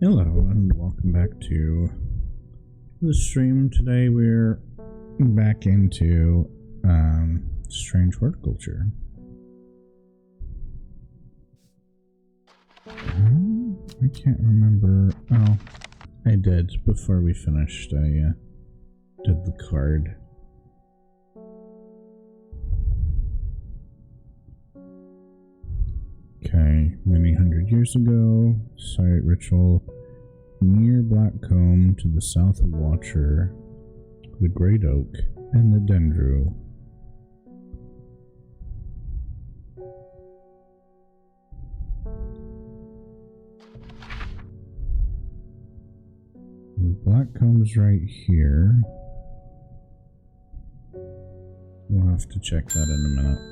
Hello and welcome back to the stream. Today we're back into strange horticulture. I can't remember. Oh, I did before we finished. I did the card. Okay, many hundred years ago, site ritual near Blackcomb to the south of Watcher, the Great Oak, and the Dendrew. The Blackcomb's right here. We'll have to check that in a minute.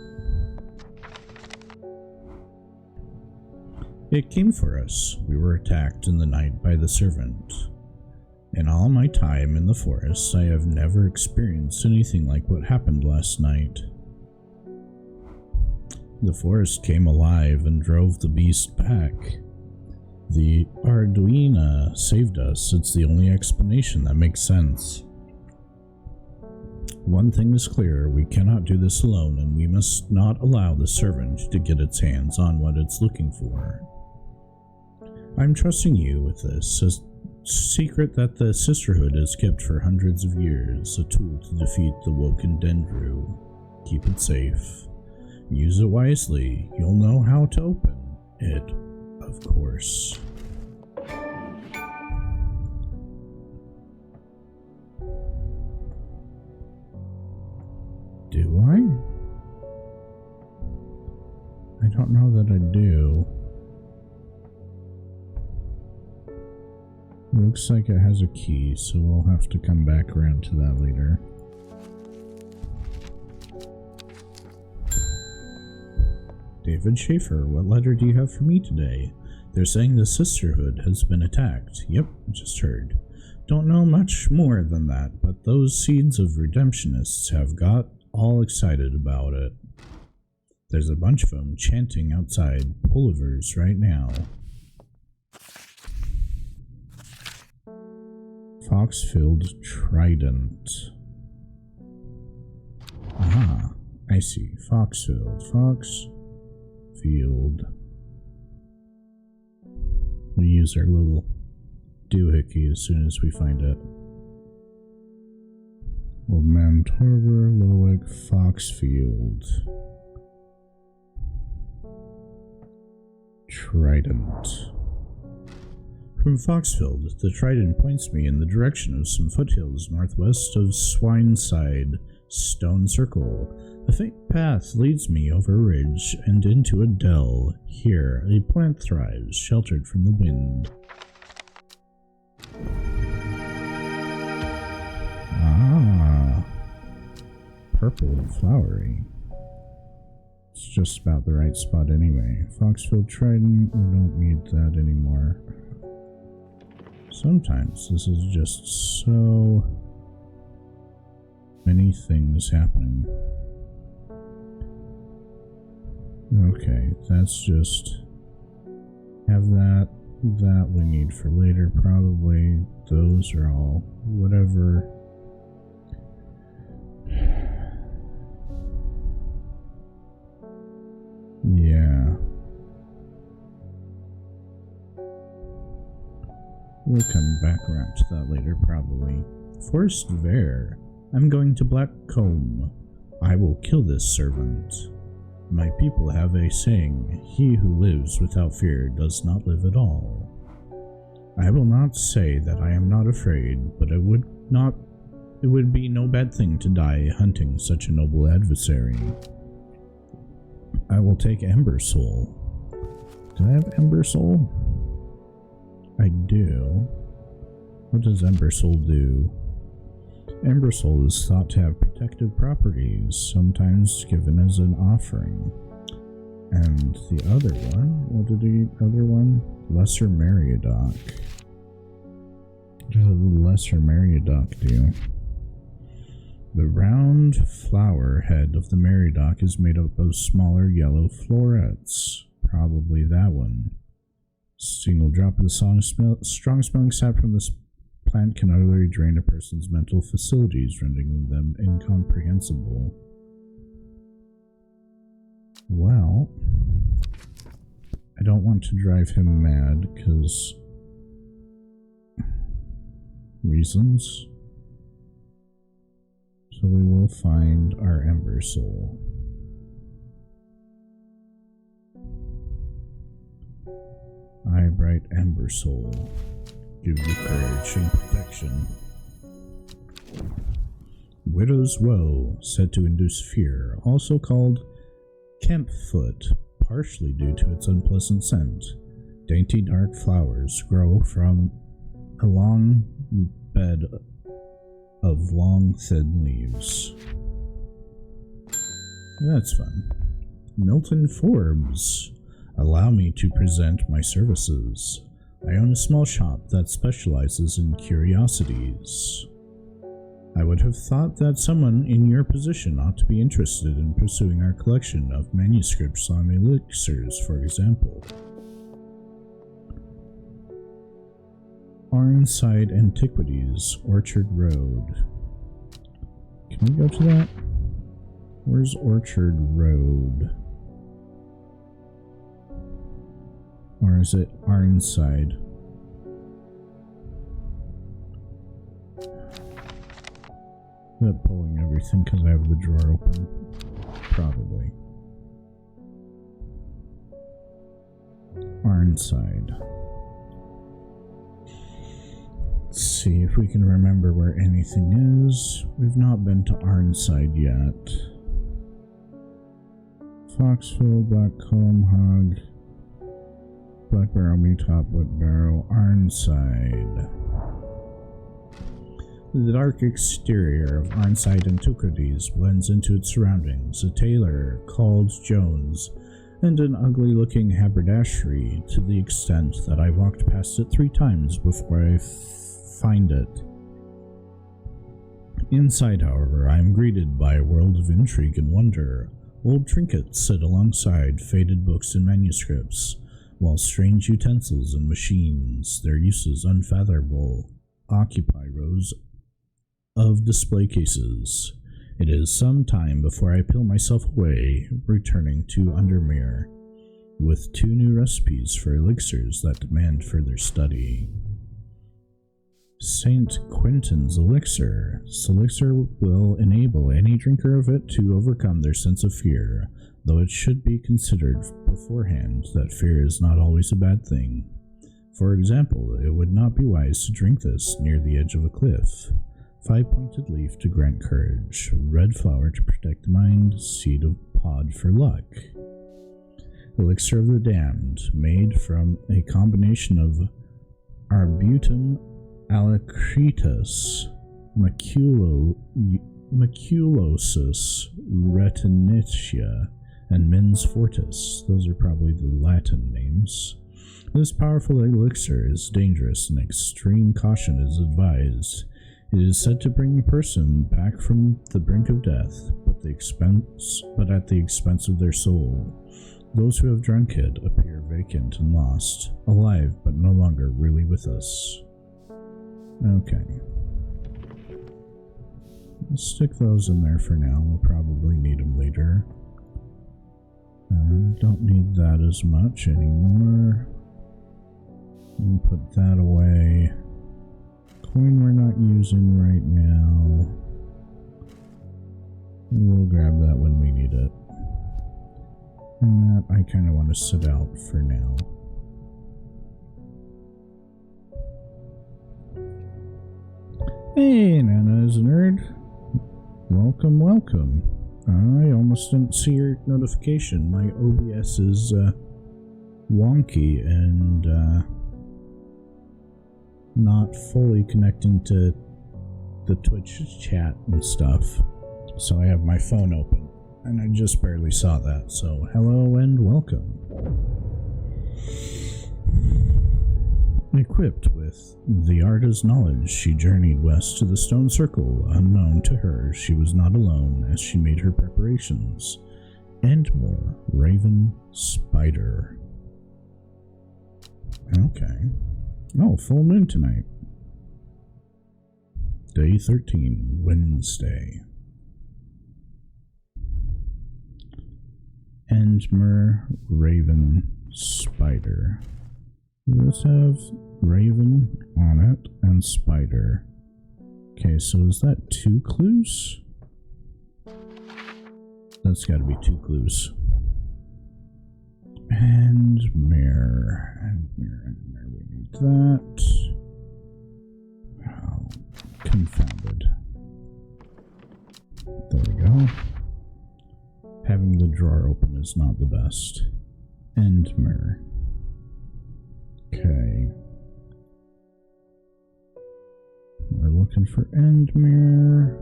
It came for us. We were attacked in the night by the servant. In all my time in the forest, I have never experienced anything like what happened last night. The forest came alive and drove the beast back. The Arduina saved us. It's the only explanation that makes sense. One thing is clear, we cannot do this alone, and we must not allow the servant to get its hands on what it's looking for. I'm trusting you with this, a secret that the Sisterhood has kept for hundreds of years, a tool to defeat the Woken Dendrew. Keep it safe. Use it wisely. You'll know how to open it, of course. Do I? I don't know that I do. Looks like it has a key, so we'll have to come back around to that later. David Schaefer, what letter do you have for me today? They're saying the Sisterhood has been attacked. Yep, just heard. Don't know much more than that, but those seeds of redemptionists have got all excited about it. There's a bunch of them chanting outside Pulliver's right now. Foxfield Trident. Ah, I see. Foxfield. Foxfield. We'll use our little doohickey as soon as we find it. Old Man Torver, Lowick, Foxfield. Trident. From Foxfield, the trident points me in the direction of some foothills northwest of Swineside Stone Circle. A faint path leads me over a ridge and into a dell. Here, a plant thrives, sheltered from the wind. Ah, purple and flowery. It's just about the right spot anyway. Foxfield Trident, we don't need that anymore. Sometimes this is just so many things happening. Okay, that's just have that we need for later probably. Those are all whatever. Yeah. We'll come back around to that later, probably. Forest Vare. I'm going to Blackcomb. I will kill this servant. My people have a saying, he who lives without fear does not live at all. I will not say that I am not afraid, but it would be no bad thing to die hunting such a noble adversary. I will take Ember Soul. Do I have Ember Soul? I do. What does Ember Soul do? Ember Soul is thought to have protective properties, sometimes given as an offering. And the other one, what did the other one? Lesser Meriadoc. What does the Lesser Meriadoc do? The round flower head of the Meriadoc is made up of smaller yellow florets. Probably that one. Single drop of the strong smelling sap from this plant can utterly drain a person's mental facilities, rendering them incomprehensible. Well, I don't want to drive him mad, because reasons. So we will find our Ember Soul. I, bright Ember Soul, give you courage and protection. Widow's Woe, said to induce fear, also called Kempfoot, partially due to its unpleasant scent. Dainty dark flowers grow from a long bed of long thin leaves. That's fun. Milton Forbes. Allow me to present my services. I own a small shop that specializes in curiosities. I would have thought that someone in your position ought to be interested in pursuing our collection of manuscripts on elixirs, for example. Arnside Antiquities, Orchard Road. Can we go to that? Where's Orchard Road? Or is it Arnside? Is that pulling everything because I have the drawer open? Probably. Arnside. Let's see if we can remember where anything is. We've not been to Arnside yet. Foxville, Blackcomb, Hog, Black Barrow, Meatop, Wood Barrow, Arnside. The dark exterior of Arnside Antiquities blends into its surroundings. A tailor called Jones and an ugly-looking haberdashery, to the extent that I walked past it 3 times before I find it. Inside, however, I am greeted by a world of intrigue and wonder. Old trinkets sit alongside faded books and manuscripts, while strange utensils and machines, their uses unfathomable, occupy rows of display cases. It is some time before I peel myself away, returning to Undermere, with 2 new recipes for elixirs that demand further study. St. Quentin's Elixir. This elixir will enable any drinker of it to overcome their sense of fear, though it should be considered beforehand that fear is not always a bad thing. For example, it would not be wise to drink this near the edge of a cliff. 5-pointed leaf to grant courage, red flower to protect the mind, seed of pod for luck. Elixir of the Damned, made from a combination of Arbutum alacritus, Maculosus retinitia, and Mens Fortis. Those are probably the Latin names. This powerful elixir is dangerous and extreme caution is advised. It is said to bring a person back from the brink of death, but at the expense of their soul. Those who have drunk it appear vacant and lost, alive but no longer really with us. Okay. Let's stick those in there for now. We'll probably need them later. Don't need that as much anymore. We'll put that away. Coin we're not using right now. We'll grab that when we need it. And that I kind of want to sit out for now. Hey, Nana's nerd. Welcome, welcome. I almost didn't see your notification. My OBS is wonky and not fully connecting to the Twitch chat and stuff. So I have my phone open, and I just barely saw that. So hello and welcome. Equipped with the artist's knowledge, she journeyed west to the Stone Circle. Unknown to her, she was not alone as she made her preparations. And more. Raven Spider. Okay. Oh, full moon tonight. Day 13, Wednesday. Endmer, Raven, Spider. Does this have Raven on it and Spider? Okay, so is that 2 clues? That's gotta be 2 clues. And mirror. And mirror. We need that. Oh, confounded. There we go. Having the drawer open is not the best. End mirror. Okay. We're looking for end mirror.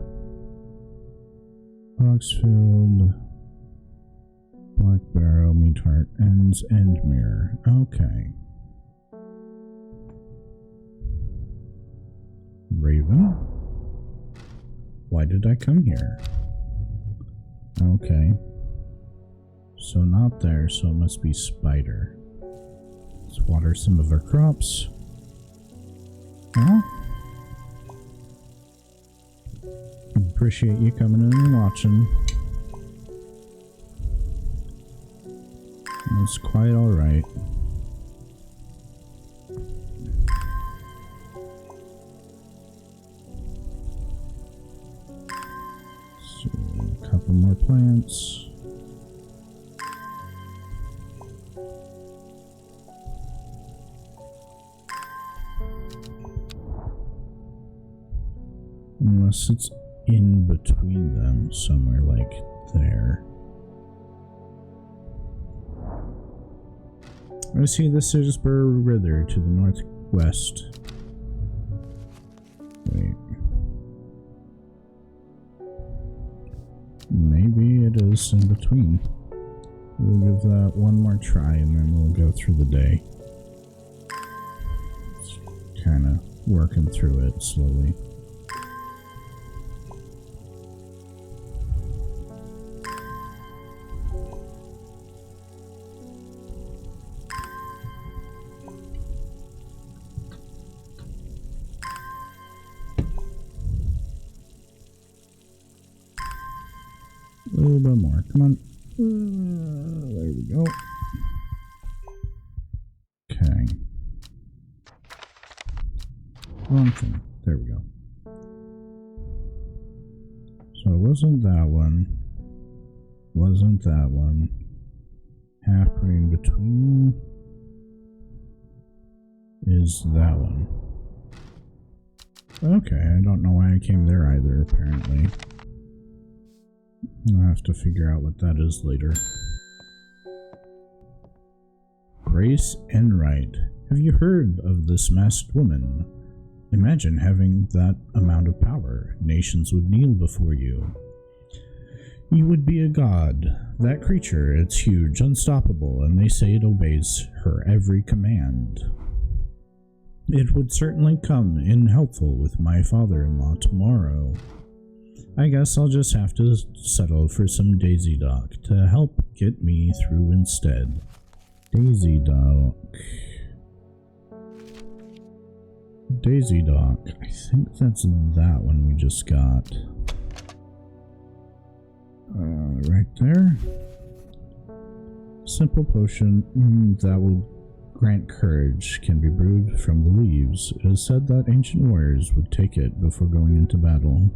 Box filled. Black barrel, meat heart, ends, end mirror. Okay. Raven? Why did I come here? Okay. So not there, so it must be Spider. Let's water some of our crops. Huh? Appreciate you coming in and watching. It's quite alright. So, a couple more plants. Unless it's in between them somewhere like there. I see this is Burr River to the northwest. Wait. Maybe it is in between. We'll give that one more try and then we'll go through the day. Kind of working through it slowly. A little bit more. Come on. There we go. Okay. Wrong thing. There we go. So it wasn't that one. Wasn't that one. Halfway in between is that one. Okay, I don't know why I came there either, apparently. I'll have to figure out what that is later. Grace Enright. Have you heard of this masked woman? Imagine having that amount of power. Nations would kneel before you. You would be a god. That creature, it's huge, unstoppable, and they say it obeys her every command. It would certainly come in helpful with my father-in-law tomorrow. I guess I'll just have to settle for some Daisy Dock to help get me through instead. Daisy Dock. Daisy Dock. I think that's that one we just got. Right there. Simple potion that will grant courage, can be brewed from the leaves. It is said that ancient warriors would take it before going into battle.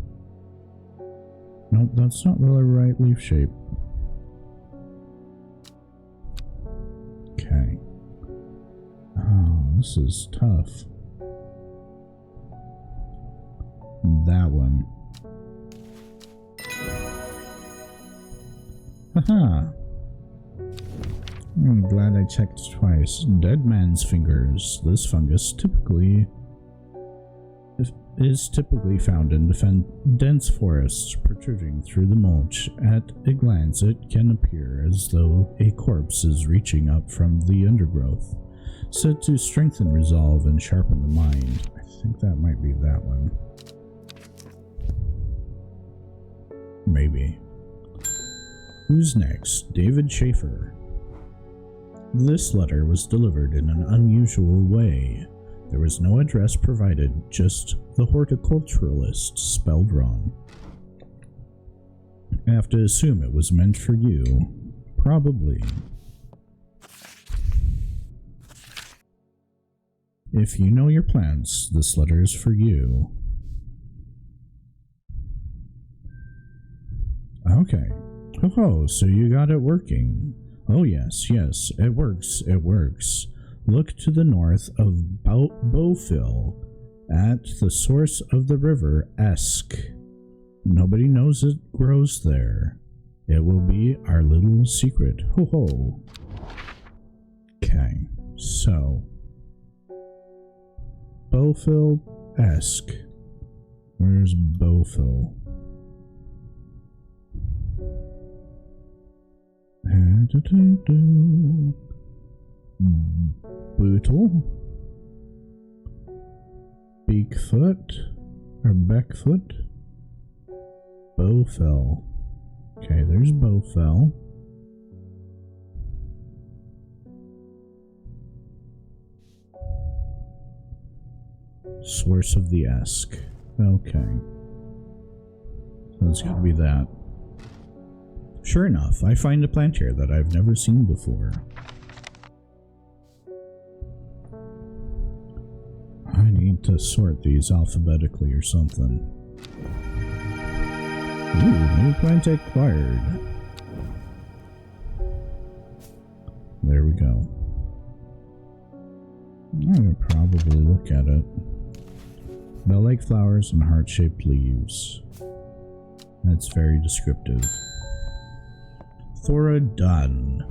Nope, that's not the right leaf shape. Okay. Oh, this is tough. That one. Haha! I'm glad I checked twice. Dead man's fingers. This fungus is typically found in dense forests protruding through the mulch. At a glance, it can appear as though a corpse is reaching up from the undergrowth, said to strengthen resolve and sharpen the mind. I think that might be that one. Maybe. Who's next? David Schaefer. This letter was delivered in an unusual way. There was no address provided, just the horticulturalist spelled wrong. I have to assume it was meant for you. Probably. If you know your plants, this letter is for you. Okay. Oh, so you got it working. Oh yes, it works. Look to the north of Beaufil, at the source of the river Esk. Nobody knows it grows there. It will be our little secret. Ho ho. Okay, so Beaufil Esk. Where's Beaufil? Bootle, Beakfoot, or Beckfoot, Beaufil. Okay, there's Beaufil. Source of the Esk. Okay. So it's gotta be that. Sure enough, I find a plant here that I've never seen before. I need to sort these alphabetically or something. Ooh, new plant acquired. There we go. I would probably look at it. Bell-like flowers and heart-shaped leaves. That's very descriptive. Thora Dunn.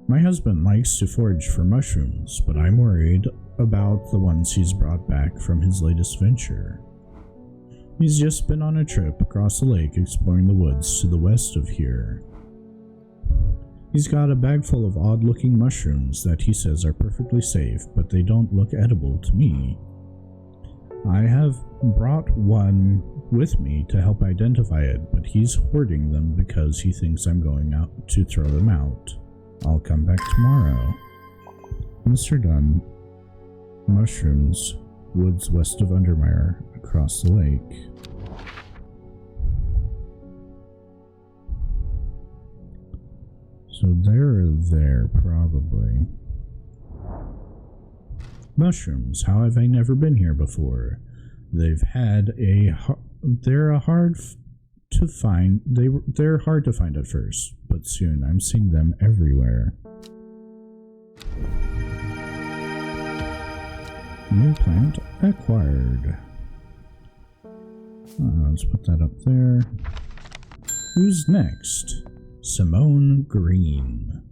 My husband likes to forage for mushrooms, but I'm worried about the ones he's brought back from his latest venture. He's just been on a trip across the lake exploring the woods to the west of here. He's got a bag full of odd-looking mushrooms that he says are perfectly safe, but they don't look edible to me. I have brought one with me to help identify it, but he's hoarding them because he thinks I'm going out to throw them out. I'll come back tomorrow. Mr. Dunn. Mushrooms. Woods west of Undermire, across the lake. So they're there, probably. Mushrooms. How have I never been here before? They're hard to find. They're hard to find at first, but soon I'm seeing them everywhere. New plant acquired. Let's put that up there. Who's next? Simone Green.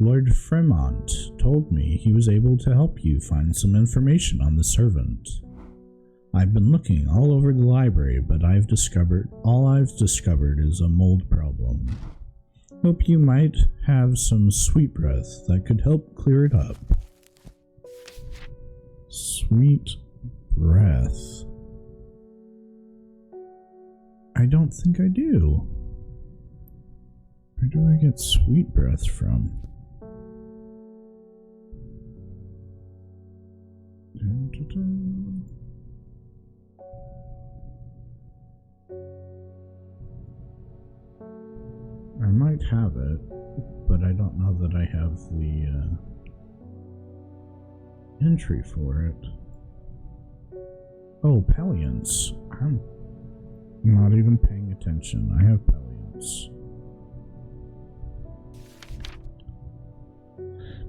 Lord Fremont told me he was able to help you find some information on the servant. I've been looking all over the library, but all I've discovered is a mold problem. Hope you might have some sweet breath that could help clear it up. Sweet breath. I don't think I do. Where do I get sweet breath from? I might have it, but I don't know that I have the entry for it. Oh, Pellions. I'm not even paying attention. I have Pellions.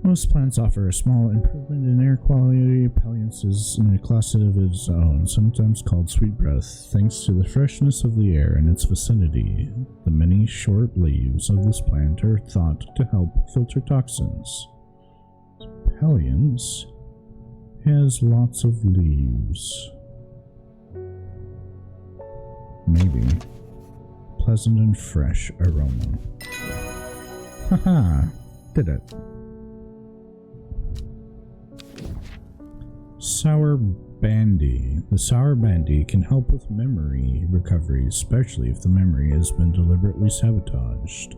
Most plants offer a small improvement in air quality. Pellions is in a class of its own, sometimes called sweet breath, thanks to the freshness of the air in its vicinity. The many short leaves of this plant are thought to help filter toxins. Pellions has lots of leaves. Maybe. Pleasant and fresh aroma. Haha! Did it. Sour Bandy. The sour bandy can help with memory recovery, especially if the memory has been deliberately sabotaged.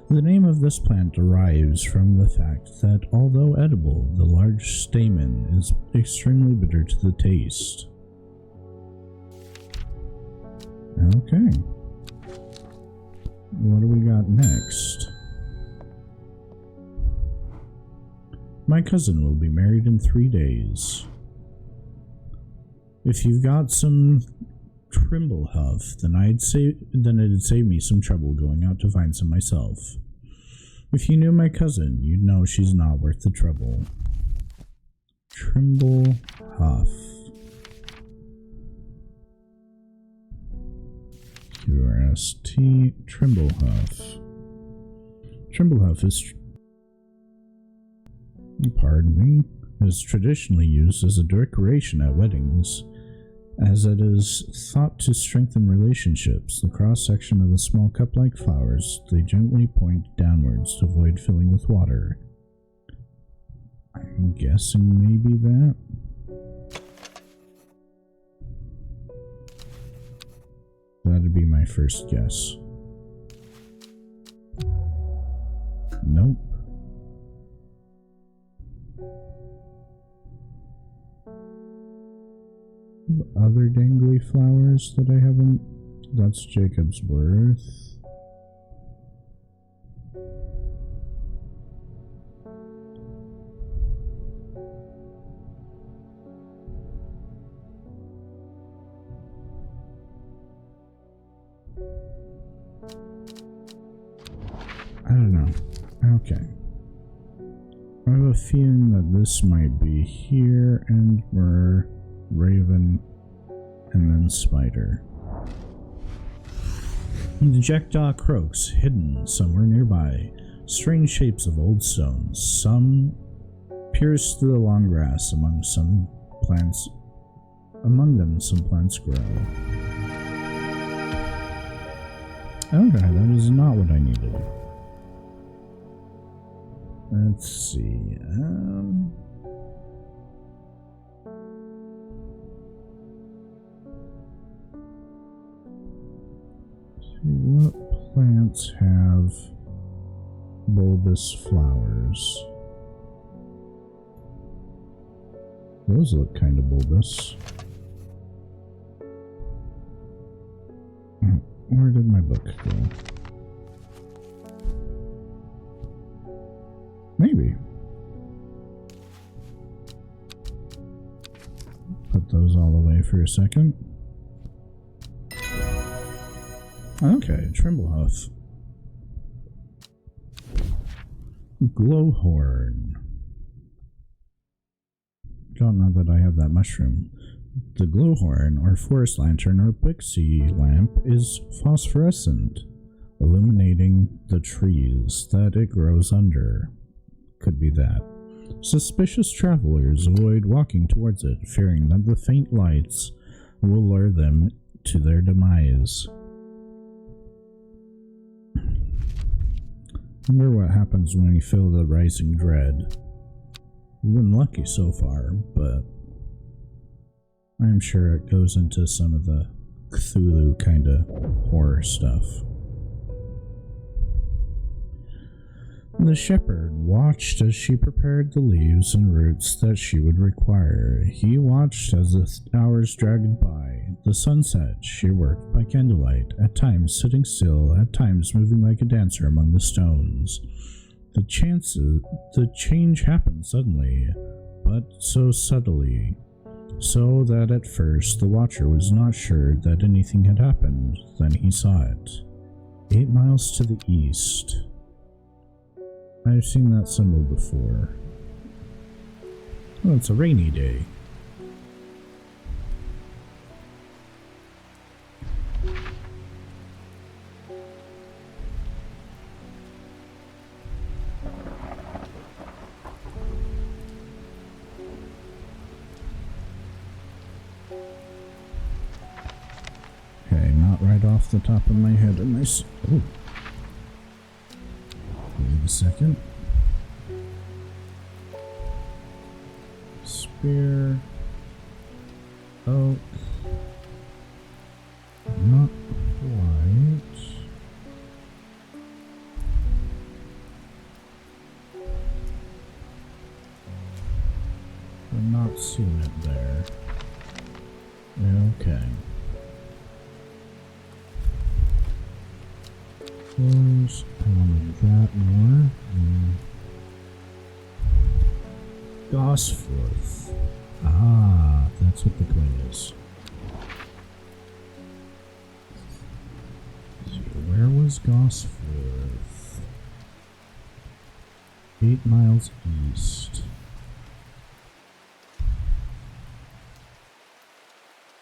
The name of this plant derives from the fact that, although edible, the large stamen is extremely bitter to the taste. Okay. What do we got next? My cousin will be married in 3 days. If you've got some Trimble Huff, then it'd save me some trouble going out to find some myself. If you knew my cousin, you'd know she's not worth the trouble. Trimble Huff. QRST Trimble Huff. Trimble Huff is traditionally used as a decoration at weddings, as it is thought to strengthen relationships. The cross-section of the small cup-like flowers, they gently point downwards to avoid filling with water. I'm guessing maybe that? That'd be my first guess. Nope. Other dangly flowers that I haven't... That's Jacob's Worth. I don't know. Okay. I have a feeling that this might be here and we're... Raven, and then Spider. The jackdaw croaks, hidden somewhere nearby. Strange shapes of old stones, some pierce through the long grass. Among them some plants grow. Okay, that is not what I needed. Let's see, what plants have bulbous flowers? Those look kind of bulbous. Where did my book go? Maybe. Put those all away for a second. Okay, Trimblehuff. Glowhorn. Don't know that I have that mushroom. The glowhorn, or forest lantern, or pixie lamp is phosphorescent, illuminating the trees that it grows under. Could be that. Suspicious travelers avoid walking towards it, fearing that the faint lights will lure them to their demise. Wonder what happens when we feel the rising dread. We've been lucky so far, but I'm sure it goes into some of the Cthulhu kind of horror stuff. The shepherd watched as she prepared the leaves and roots that she would require. He watched as the hours dragged by. The sun set. She worked by candlelight, at times sitting still, at times moving like a dancer among the stones. The change happened suddenly, but so subtly, so that at first the watcher was not sure that anything had happened. Then he saw it. 8 miles to the east. I've seen that symbol before. Oh, it's a rainy day. Okay, not right off the top of my head. Oh. Wait a second. Spear. oak. Not quite. I'm not seeing it there. Okay. Close. I wanted that more. Gosforth. Ah, that's what the coin is. So where was Gosforth? 8 miles east.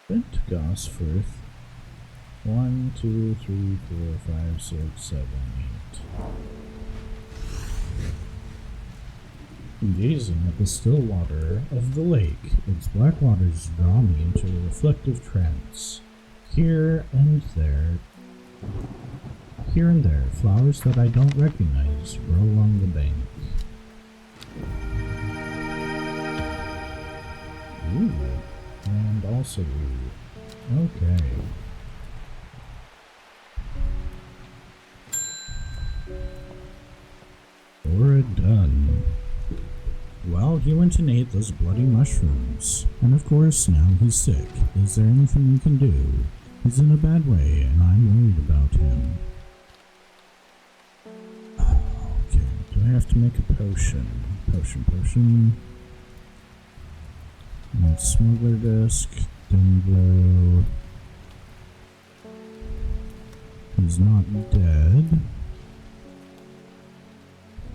Been to Gosforth. 1, 2, 3, 4, 5, 6, 7, 8. Gazing at the still water of the lake, its black waters draw me into a reflective trance. Here and there, flowers that I don't recognize grow along the bank. Ooh, and also ooh. Okay. Or done. Well, he went and ate those bloody mushrooms. And of course, now he's sick. Is there anything we can do? He's in a bad way, and I'm worried about him. Okay, do I have to make a potion? Potion. And smuggler disc, Dendro. He's not dead.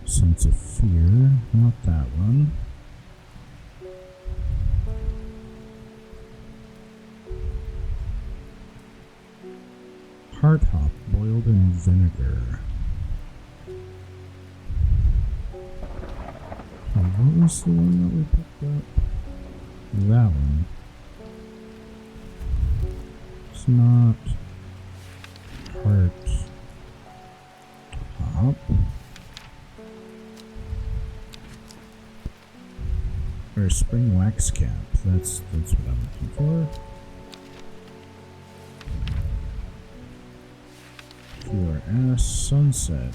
Sense of fear, not that one. Heart hop boiled in vinegar. Oh, what was the one that we picked up? That one. It's not heart hop. Or spring wax cap. That's what I'm looking for. Pure ass sunset.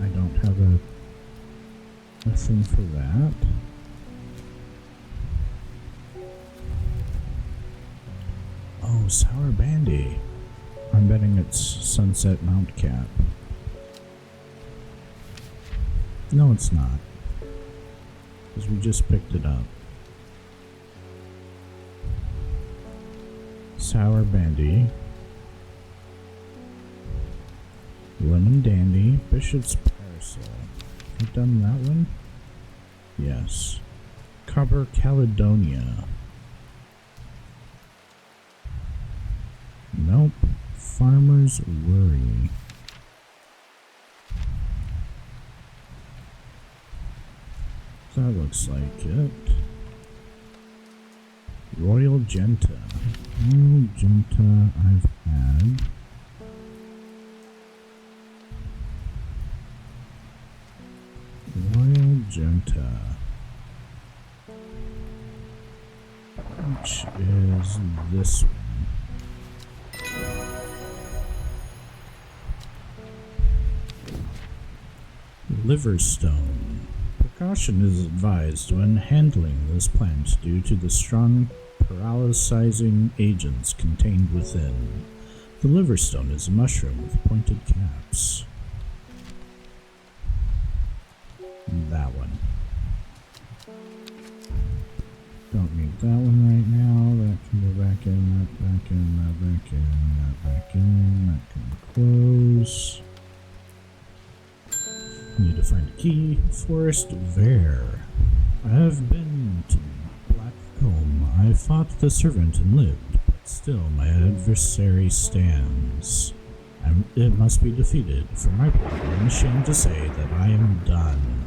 I don't have a thing for that. Oh, sour bandy. I'm betting it's sunset mount cap. No, it's not. Because we just picked it up. Sour bandy. Lemon dandy. Bishop's parasol. Have I done that one? Yes. Copper Caledonia. Nope. Farmer's worry. That looks like it. Royal Genta. Royal Genta I've had. Royal Genta. Which is this one. Liverstone. Precaution is advised when handling this plant due to the strong paralysizing agents contained within. The liverstone is a mushroom with pointed caps. That one. Don't need that one right now. That can go back in, that back in, that back in, that back in, that can close. Need to find a key. Forest Vare. I have been to Blackcomb. I fought the servant and lived, but still my adversary stands. It must be defeated. For my part, I am ashamed to say that I am done.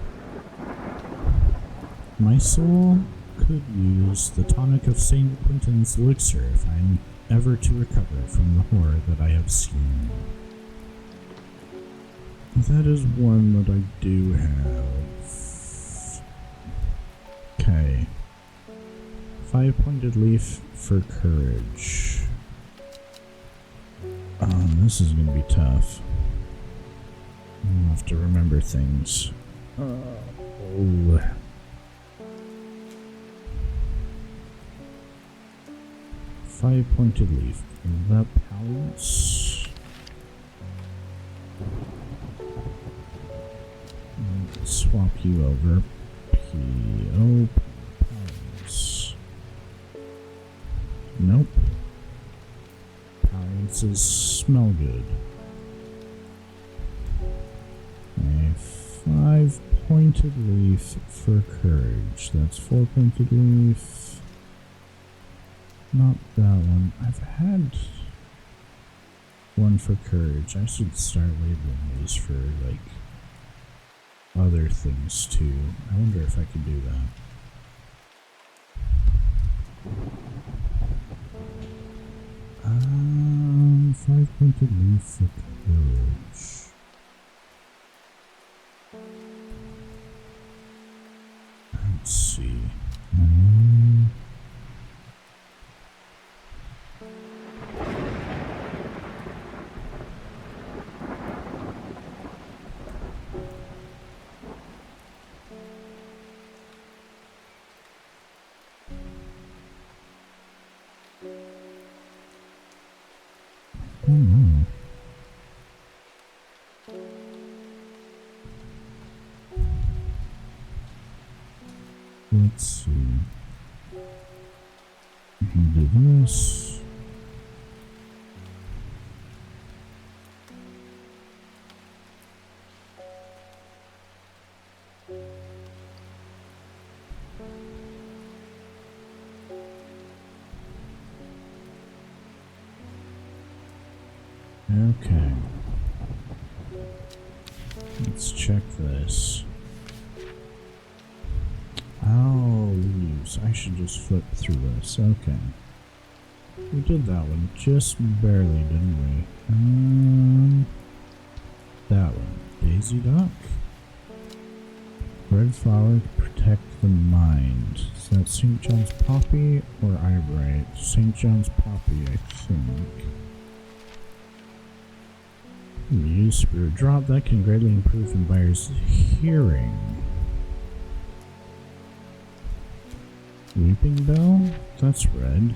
My soul could use the tonic of St. Quentin's elixir if I am ever to recover from the horror that I have seen. That is one that I do have. Okay. 5-pointed leaf for courage. This is gonna be tough. I'll have to remember things. Oh. 5-pointed leaf. The palace. Let's swap you over. P.O. Palace. Nope. Palaces smell good. A 5-pointed leaf for courage. That's 4-pointed leaf. Not that one. I've had one for courage. I should start labeling these for, like, other things too. I wonder if I could do that. Five-pointed leaf for courage. Let's see. Let's see. We can do this. Okay. Let's check this. Oh, leaves. I should just flip through this. Okay. We did that one just barely, didn't we? That one. Daisy Duck. Red flower to protect the mind. Is that St. John's Poppy or Eyebright? St. John's Poppy, I think. Use Spirit Drop. That can greatly improve the buyer's hearing. Weeping Bell? That's red.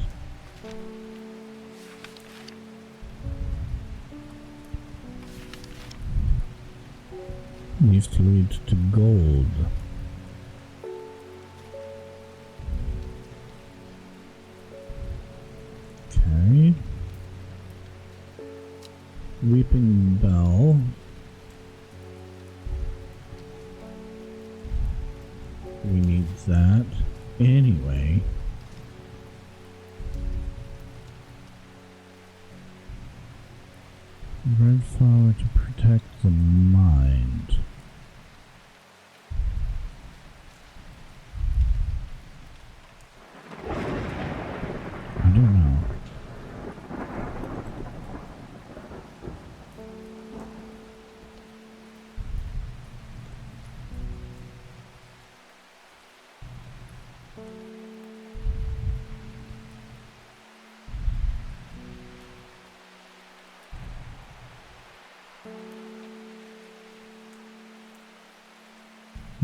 Leaf to lead to gold. Okay. Weeping Bell. We need that. Anyway. Red flower to protect the mind. I don't know.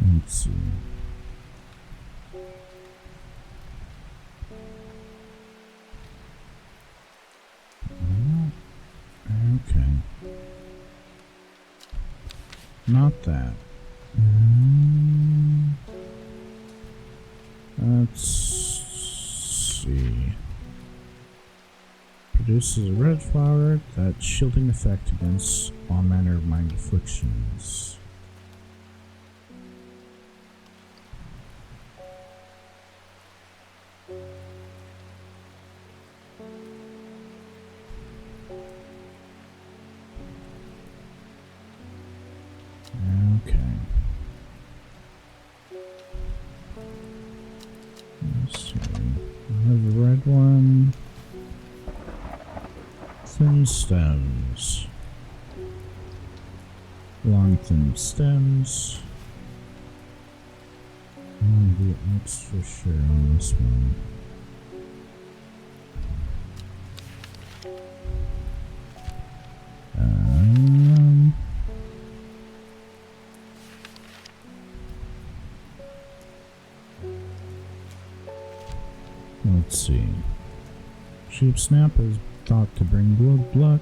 Let's see. Okay. Not that. Let's see. Produces a red flower that shielding effect against all manner of mind afflictions. Okay. Let's see. I have a red one. Thin stems. Long thin stems. I'm gonna do extra sure on this one. Let's see. Sheep snap is thought to bring good luck.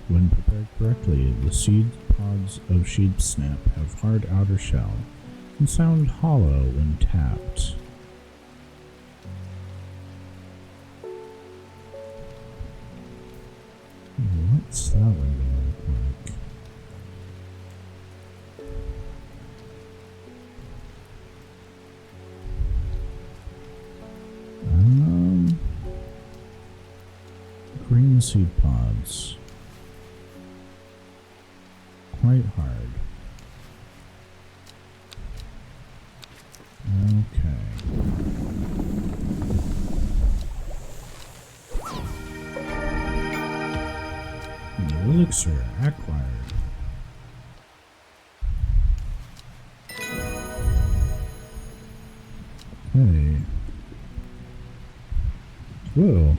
When prepared correctly, the seed pods of sheep snap have hard outer shell and sound hollow when tapped. What's that one gonna look like? Green seed pods. Quite hard. Okay. The elixir acquired. Okay. Whoa.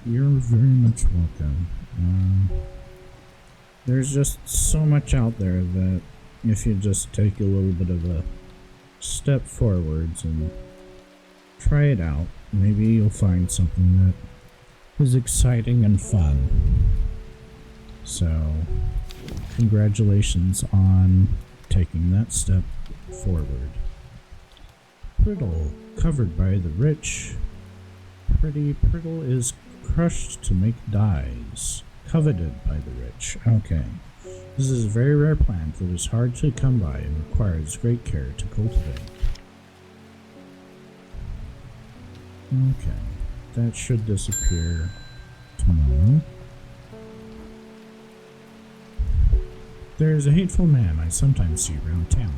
You're very much welcome. There's just so much out there that if you just take a little bit of a step forwards and try it out, maybe you'll find something that is exciting and fun. So, congratulations on taking that step forward. Brittle, covered by the rich. Pretty brittle is crushed to make dyes, coveted by the rich. Okay. This is a very rare plant that is hard to come by and requires great care to cultivate. Okay. That should disappear tomorrow. There's a hateful man I sometimes see around town.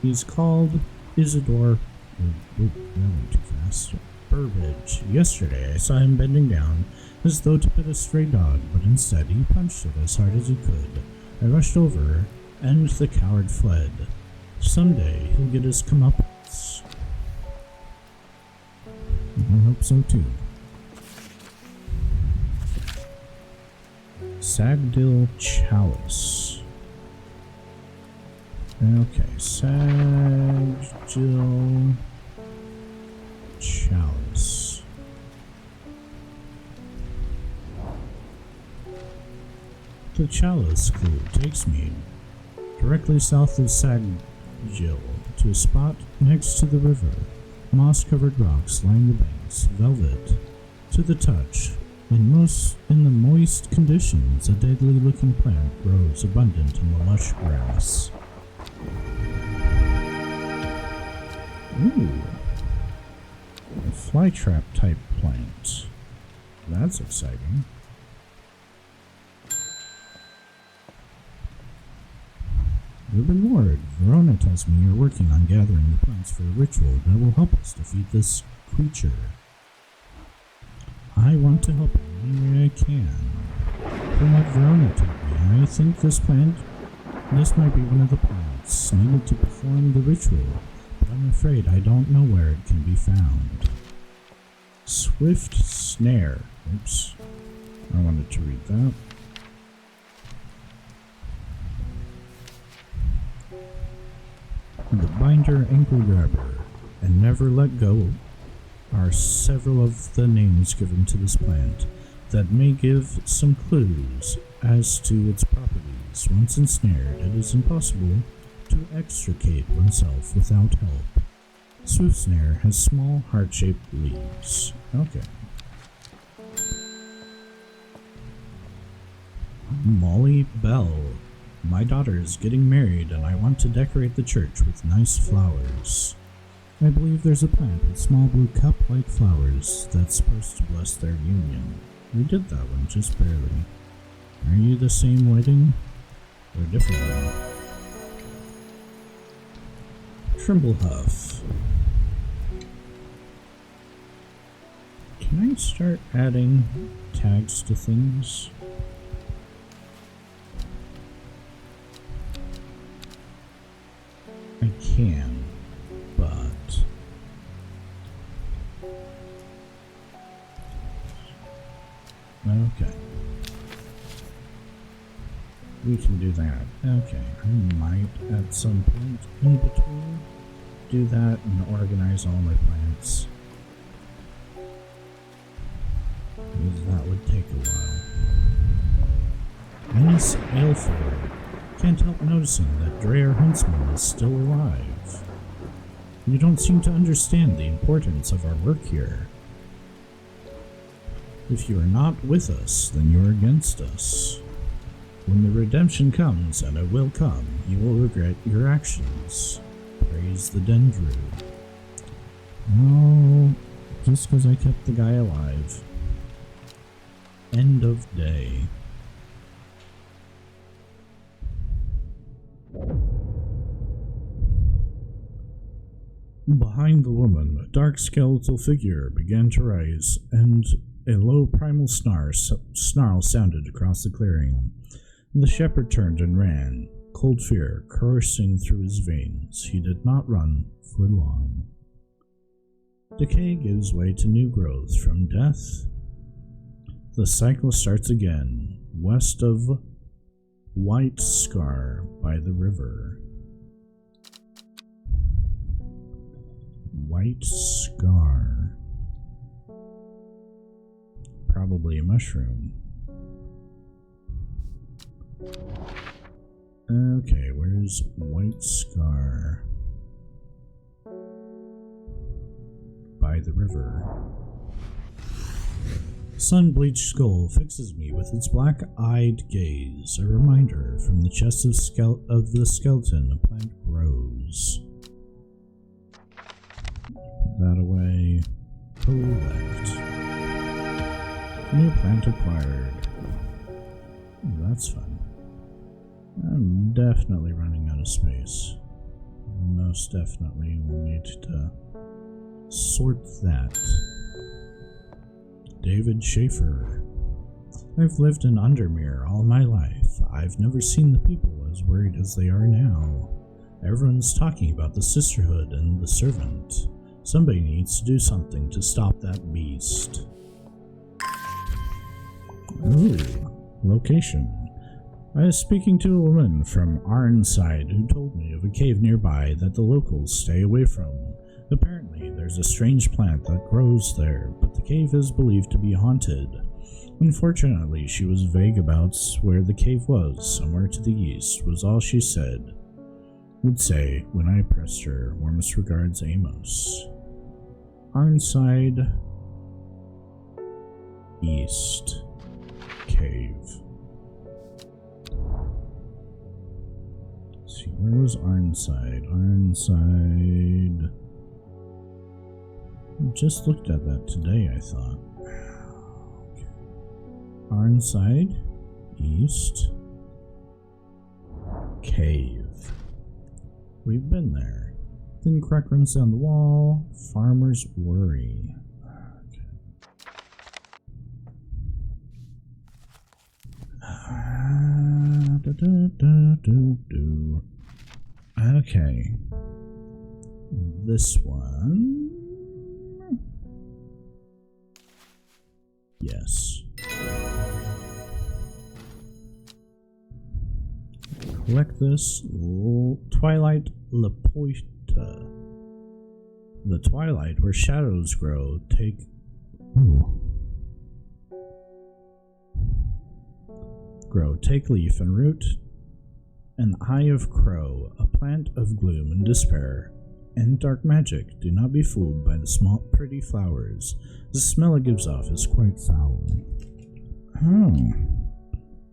He's called Isidore. That went too fast. Burbage. Yesterday I saw him bending down as though to pet a stray dog, but instead he punched it as hard as he could. I rushed over, and the coward fled. Someday he'll get his comeuppance. I hope so too. Sagdill Chalice. Okay, Sagdill Chalice. The chalice clue takes me directly south of Sagdill to a spot next to the river. Moss-covered rocks line the banks, velvet to the touch. In the moist conditions, a deadly-looking plant grows abundant in the lush grass. Ooh. A flytrap type plant. That's exciting. Urban Ward, Verona tells me you're working on gathering the plants for a ritual that will help us defeat this creature. I want to help in any way I can. From what Verona told me, I think this might be one of the plants needed to perform the ritual, but I'm afraid I don't know where it can be found. Swift Snare. Oops. I wanted to read that. The Binder Ankle Grabber and Never Let Go are several of the names given to this plant that may give some clues as to its properties. Once ensnared, it is impossible to extricate oneself without help. Swift Snare has small heart-shaped leaves. Okay. Molly Bell. My daughter is getting married and I want to decorate the church with nice flowers. I believe there's a plant with small blue cup-like flowers that's supposed to bless their union. We did that one, just barely. Are you the same wedding? Or a different one? Trimblehuff. Can I start adding tags to things? I can, but okay. can do that. Okay, I might at some point in between do that and organize all my plants. Because that would take a while. Miss Aylford can't help noticing that Dreyer Huntsman is still alive. You don't seem to understand the importance of our work here. If you are not with us, then you are against us. When the redemption comes, and it will come, you will regret your actions. Praise the Dendru. Oh, just because I kept the guy alive. End of day. Behind the woman, a dark skeletal figure began to rise, and a low primal snarl sounded across the clearing. The shepherd turned and ran, cold fear coursing through his veins. He did not run for long. Decay gives way to new growth from death. The cycle starts again, west of White Scar by the river. White Scar. Probably a mushroom. Okay, where's White Scar? By the river. Sun-bleached skull fixes me with its black-eyed gaze, a reminder from the chest of the skeleton a plant grows. Put that away. Collect. New plant acquired. That's fun. I'm definitely running out of space. Most definitely will need to sort that. David Schaefer. I've lived in Undermere all my life. I've never seen the people as worried as they are now. Everyone's talking about the sisterhood and the servant. Somebody needs to do something to stop that beast. Ooh, location. I was speaking to a woman from Arnside who told me of a cave nearby that the locals stay away from. Apparently, there's a strange plant that grows there, but the cave is believed to be haunted. Unfortunately, she was vague about where the cave was. Somewhere to the east was all she would say when I pressed her. Warmest regards, Amos. Arnside East Cave. Let's see, where was Arnside? Arnside. Just looked at that today, I thought. Okay. Arnside East Cave. We've been there. Thin crack runs down the wall. Farmer's worry. Okay. This one. Yes. Collect this. Twilight Lapoita. The twilight where shadows grow. Take. Ooh. Grow. Take leaf and root. An eye of crow. A plant of gloom and despair. And dark magic. Do not be fooled by the small, pretty flowers. The smell it gives off is quite foul. Oh.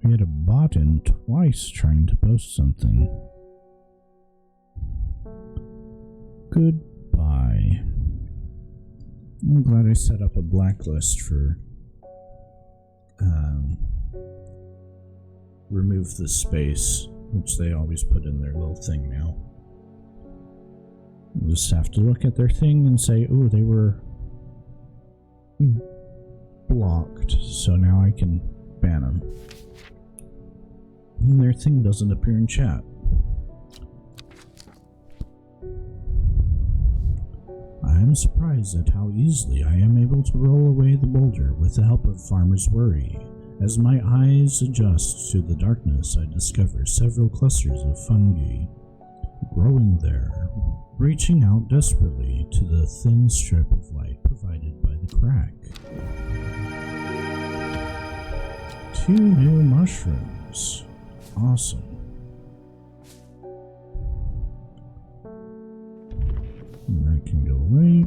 We had a bot in twice trying to post something. Goodbye. I'm glad I set up a blacklist for remove the space, which they always put in their little thing now. You just have to look at their thing and say, oh, they were blocked, so now I can ban them. And their thing doesn't appear in chat. I am surprised at how easily I am able to roll away the boulder with the help of Farmer's Worry. As my eyes adjust to the darkness, I discover several clusters of fungi growing there, reaching out desperately to the thin strip of light provided by the crack. 2 new mushrooms. Awesome. And that can go away.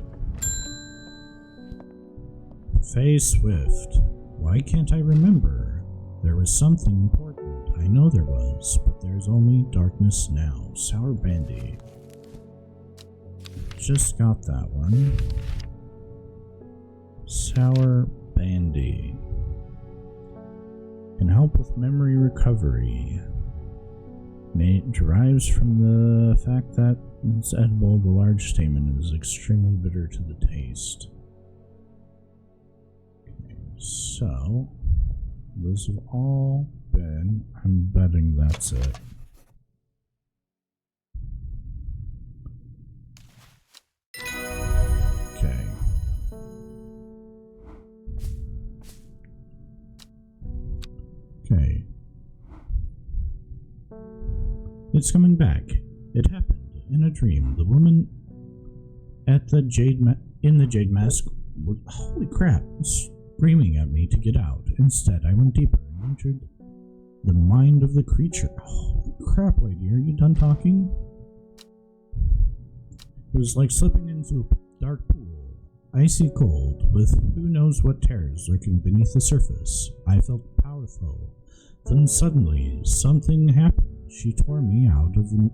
Faye Swift. Why can't I remember? There was something important. I know there was, but there's only darkness now. Sour Bandy. Just got that one. Sour Bandy. Can help with memory recovery. It derives from the fact that it's edible. The large stamen is extremely bitter to the taste. So, those have all been, I'm betting that's it. Okay. Okay. It's coming back. It happened in a dream. The woman at the in the jade mask, holy crap, screaming at me to get out. Instead, I went deeper and entered the mind of the creature. Holy crap, lady, are you done talking? It was like slipping into a dark pool, icy cold, with who knows what terrors lurking beneath the surface. I felt powerful. Then suddenly, something happened. She tore me out of the...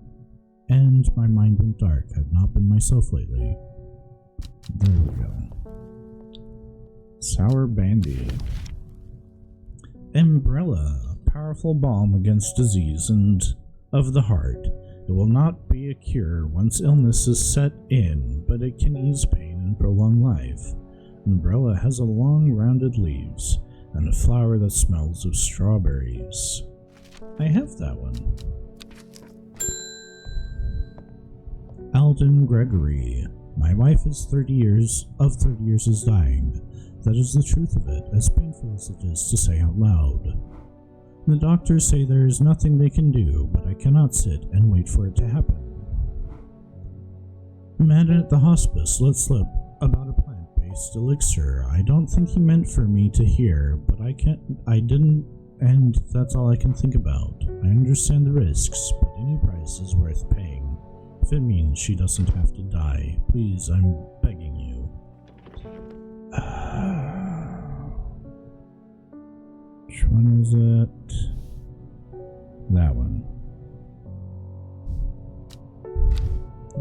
and my mind went dark. I've not been myself lately. There we go. Sour Bandy. Umbrella, powerful balm against disease and of the heart. It will not be a cure once illness is set in, but it can ease pain and prolong life. Umbrella has a long, rounded leaves and a flower that smells of strawberries. I have that one. Alden Gregory. My wife is 30 years is dying. That is the truth of it, as painful as it is to say out loud. The doctors say there is nothing they can do, but I cannot sit and wait for it to happen. A man at the hospice let slip about a plant-based elixir. I don't think he meant for me to hear, but I didn't, and that's all I can think about. I understand the risks, but any price is worth paying. If it means she doesn't have to die, please, I'm begging you. Which one is it? That one.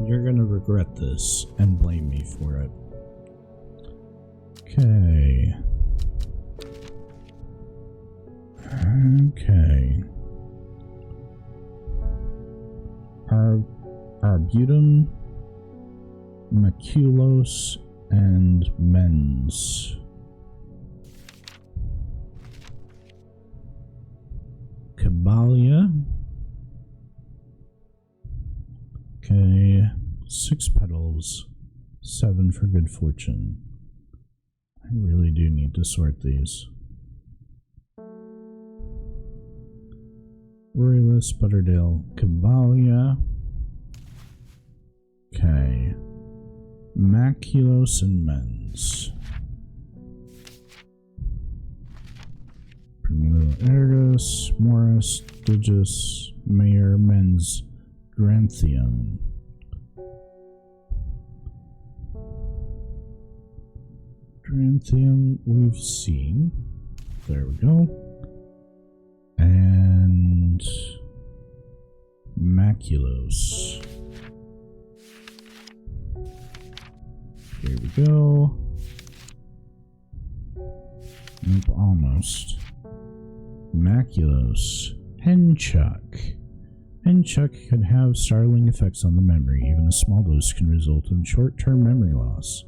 You're gonna regret this and blame me for it. Okay. Okay. Arbutum, maculos, and mens. Caballia. Okay, 6 petals, 7 for good fortune. I really do need to sort these. Royalist, Butterdale, Caballia. Okay. Maculos and mens. Primula ergus, Morris, Digis, Mayor, mens, Granthium. Granthium we've seen. There we go. And Maculos. Here we go. Nope, almost. Maculos. Henchuck. Henchuck can have startling effects on the memory. Even a small dose can result in short-term memory loss.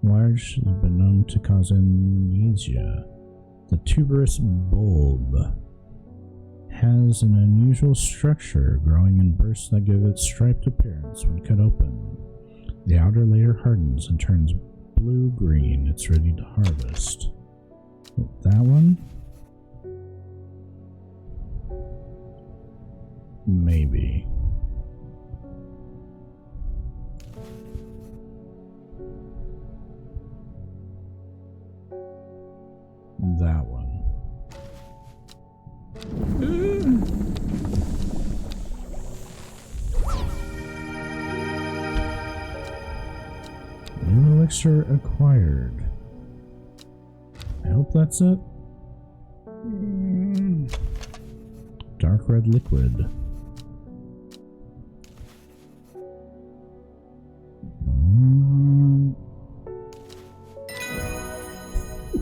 Large has been known to cause amnesia. The tuberous bulb has an unusual structure, growing in bursts that give it striped appearance when cut open. The outer layer hardens and turns blue-green. It's ready to harvest. That one. Maybe. That one. New elixir acquired. I hope that's it. Dark red liquid.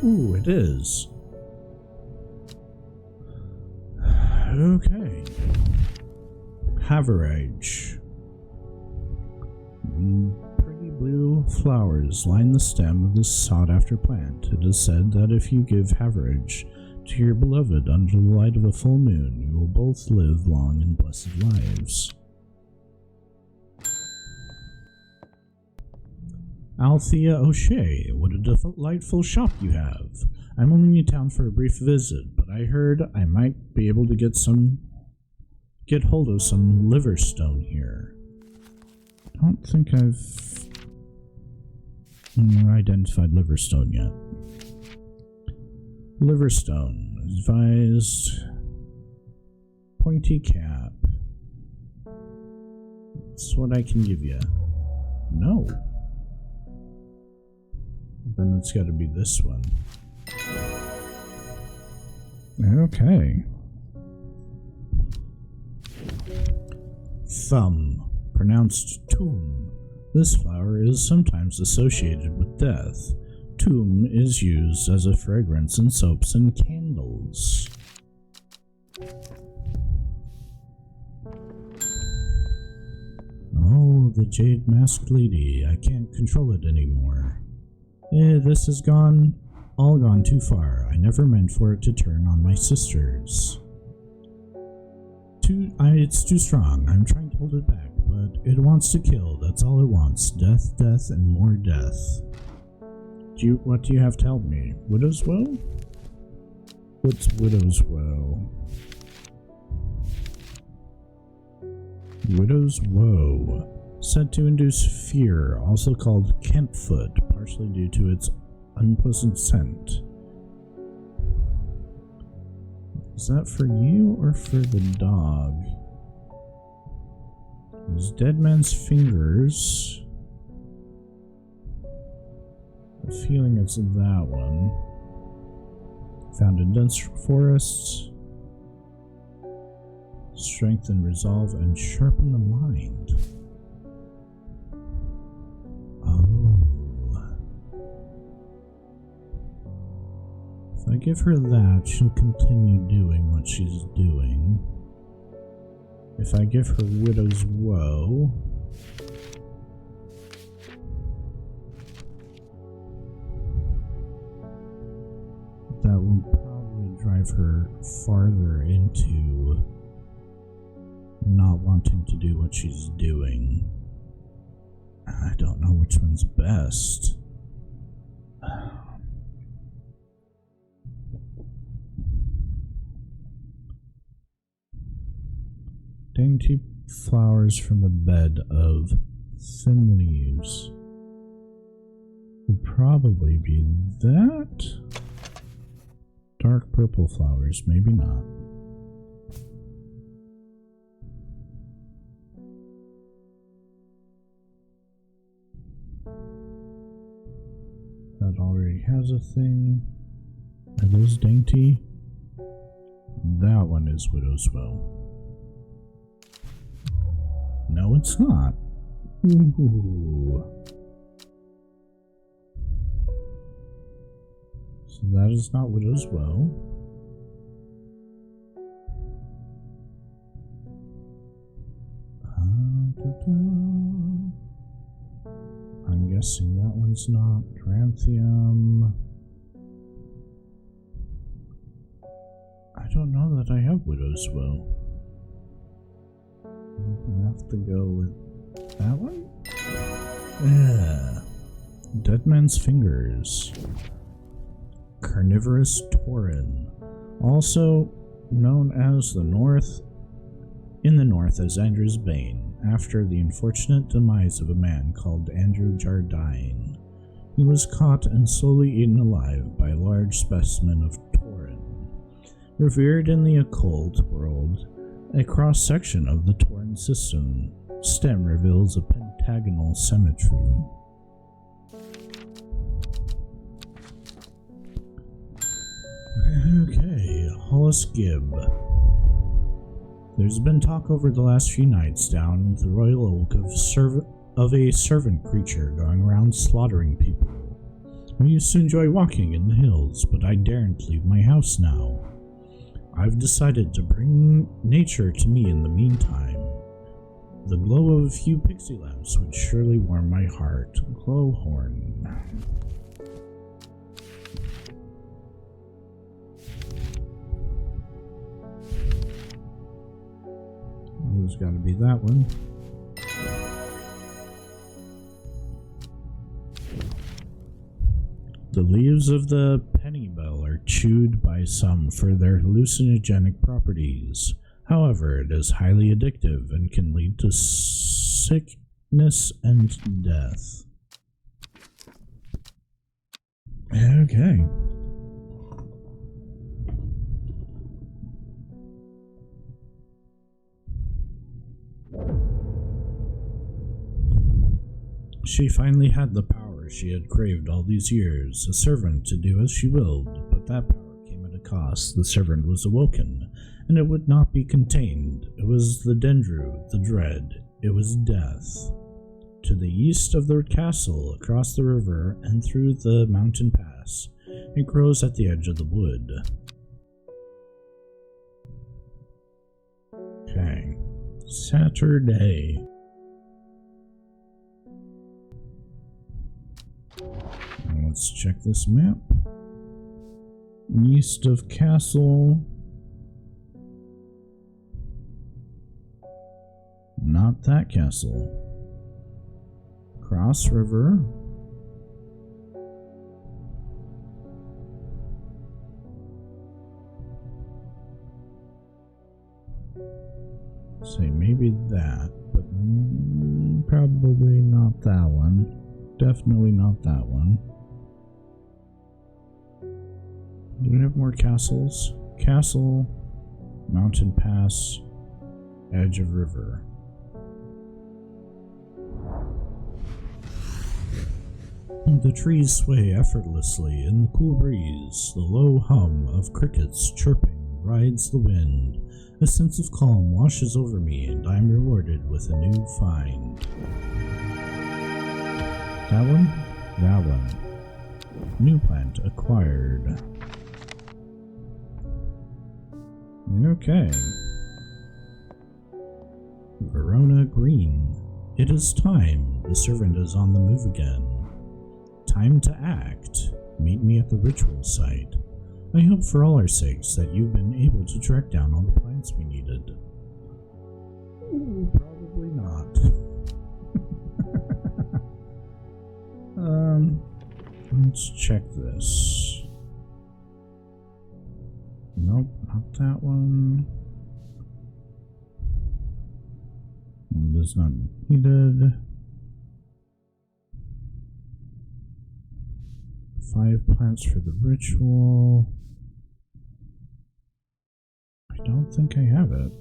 Ooh, it is. Okay. Haverage. Pretty blue flowers line the stem of this sought-after plant. It is said that if you give haverage to your beloved under the light of a full moon, you will both live long and blessed lives. Althea O'Shea, what a delightful shop you have. I'm only in town for a brief visit, but I heard I might be able to get hold of some liverstone here. I don't think I've identified liverstone yet. Liverstone, advised, pointy cap. That's what I can give you. No. Then it's got to be this one. Okay. Thumb, pronounced tomb. This flower is sometimes associated with death. Tomb is used as a fragrance in soaps and candles. Oh, the jade masked lady. I can't control it anymore. This has all gone too far. I never meant for it to turn on my sisters. It's too strong. I'm trying to hold it back, but it wants to kill. That's all it wants. Death, death, and more death. What do you have to help me? Widow's Woe? What's Widow's Woe? Widow's Woe. Said to induce fear, also called Kempfoot, partially due to its unpleasant scent. Is that for you or for the dog? There's Dead Man's Fingers. I have a feeling it's that one. Found in dense forests. Strengthen resolve and sharpen the mind. If I give her that, she'll continue doing what she's doing. If I give her Widow's Woe, that will probably drive her farther into not wanting to do what she's doing. I don't know which one's best. Dainty flowers from a bed of thin leaves. Would probably be that. Dark purple flowers, maybe not. That already has a thing. Are those dainty? That one is Widow's Woe. No, it's not. Ooh. So that is not Widow's Woe. I'm guessing that one's not. Dranthium. I don't know that I have Widow's Woe. I have to go with that one? Yeah. Dead Man's Fingers. Carnivorous Taurin. Also known as the North in the north as Andrew's Bane, after the unfortunate demise of a man called Andrew Jardine. He was caught and slowly eaten alive by a large specimen of Tauren. Revered in the occult world, a cross-section of the Tauren system stem reveals a pentagonal symmetry. Okay, Hollis Gibb. There's been talk over the last few nights down the Royal Oak of a servant creature going around slaughtering people. I used to enjoy walking in the hills, but I daren't leave my house now. I've decided to bring nature to me in the meantime. The glow of a few pixie lamps would surely warm my heart. Glowhorn. There's got to be that one. The leaves of the pennybell are chewed by some for their hallucinogenic properties. However, it is highly addictive and can lead to sickness and death. Okay. She finally had the power she had craved all these years, a servant to do as she willed, but that power came at a cost. The servant was awoken, and it would not be contained. It was the Dendru, the Dread. It was death. To the east of the castle, across the river, and through the mountain pass, it grows at the edge of the wood. Okay. Saturday. Let's check this map. East of castle. Not that castle. Cross river. Say maybe that, but probably not that one. Definitely not that one. Do we have more castles? Castle, mountain pass, edge of river. The trees sway effortlessly in the cool breeze. The low hum of crickets chirping rides the wind. A sense of calm washes over me, and I am rewarded with a new find. That one? That one. New plant acquired. Okay. Verona Green. It is time. The servant is on the move again. Time to act. Meet me at the ritual site. I hope for all our sakes that you've been able to track down all the plants we needed. Ooh, probably not. Let's check this. Nope, not that one. It is not needed. 5 plants for the ritual. I don't think I have it.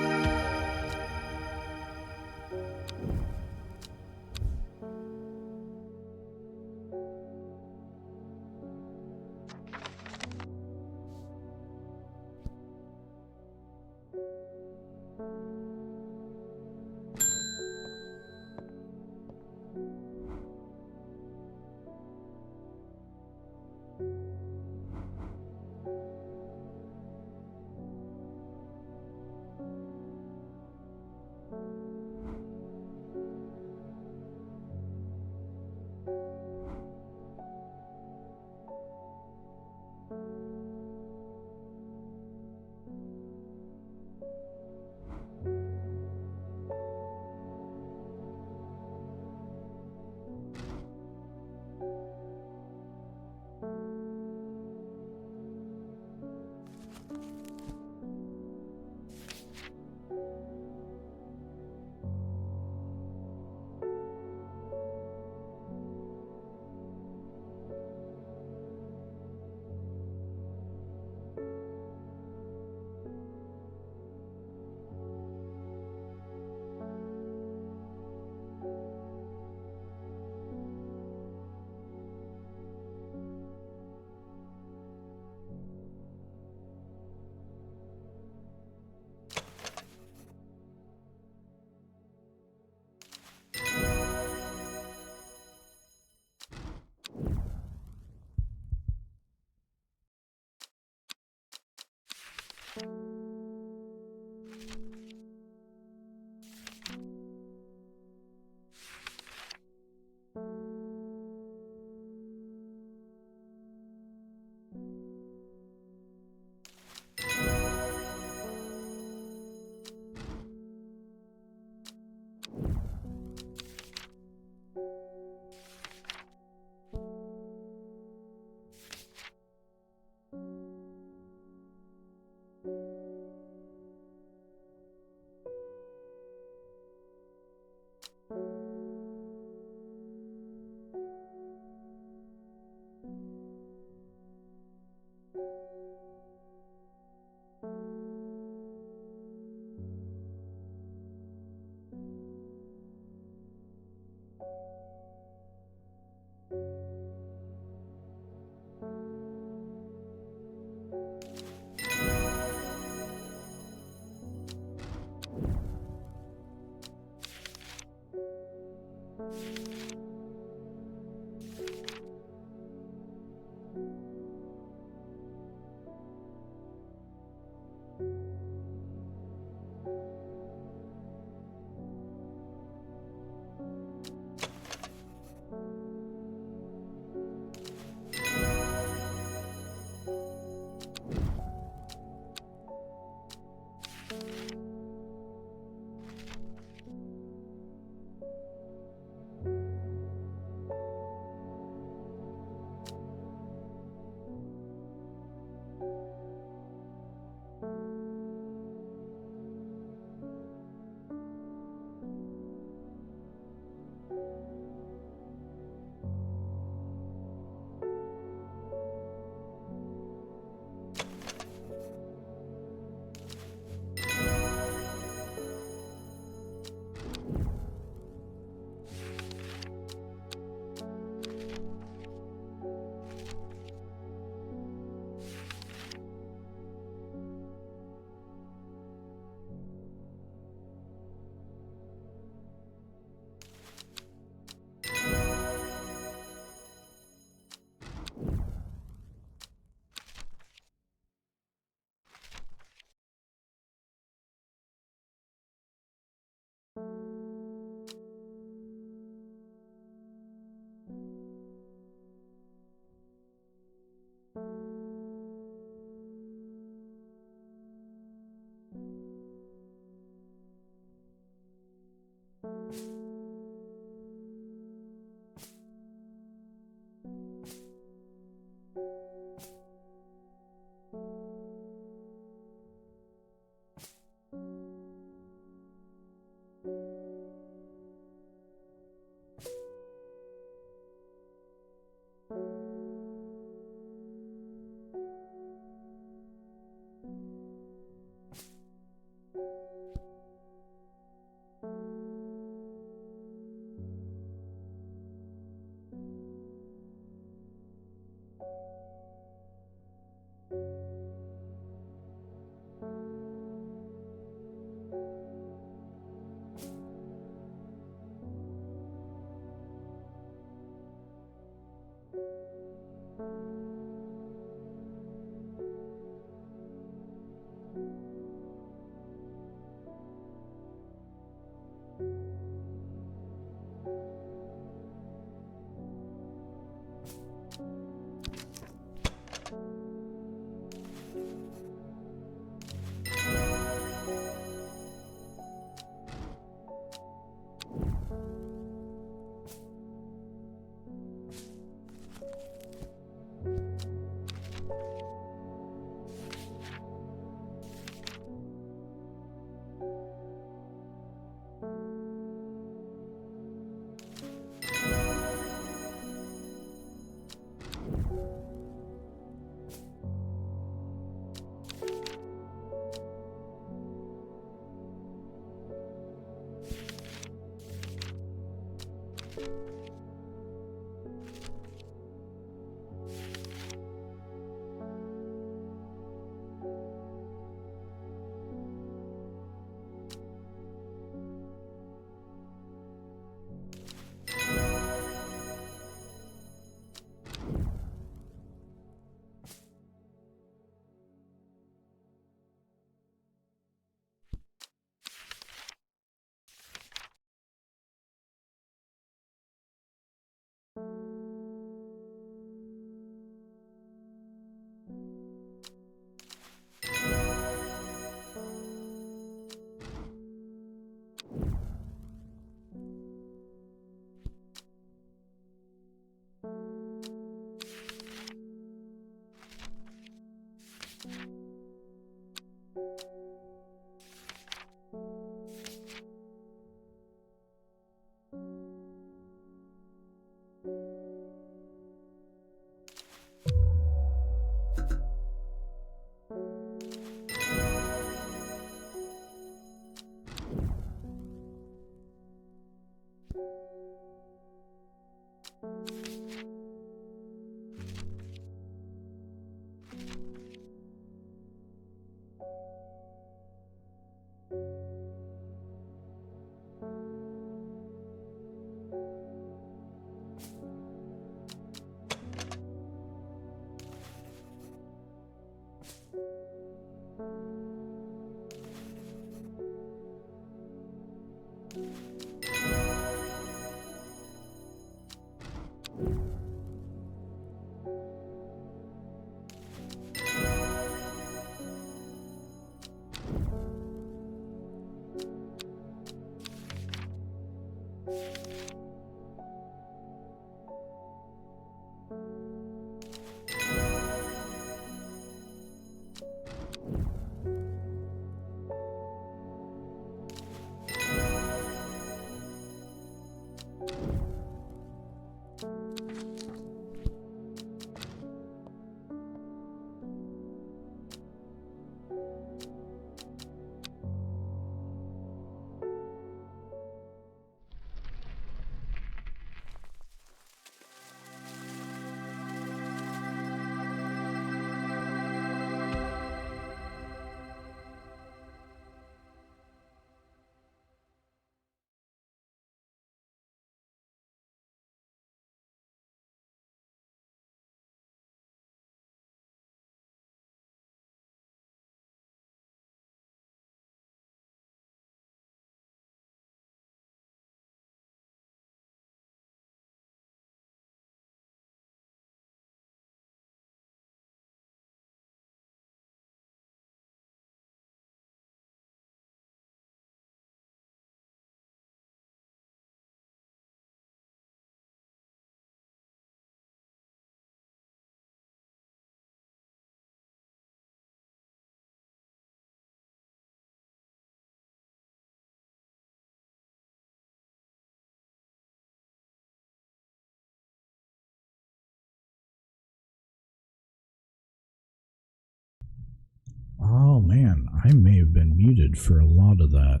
Oh man, I may have been muted for a lot of that.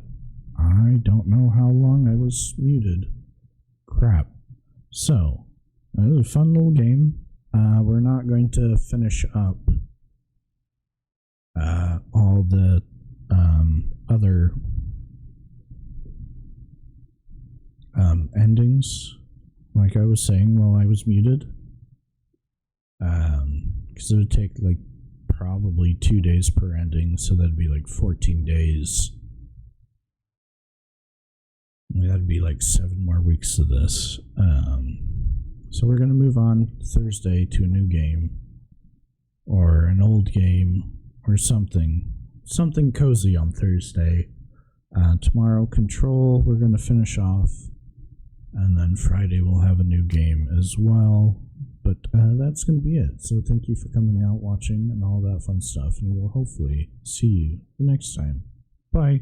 I don't know how long I was muted. Crap. So, it was a fun little game. We're not going to finish up all the other endings, like I was saying while I was muted. Because it would take like probably 2 days per ending, so that'd be like 14 days. That'd be like 7 more weeks of this. So we're going to move on Thursday to a new game, or an old game, or something cozy on Thursday. Tomorrow, Control, we're going to finish off, and then Friday we'll have a new game as well. But that's going to be it. So thank you for coming out, watching, and all that fun stuff, and we will hopefully see you the next time. Bye.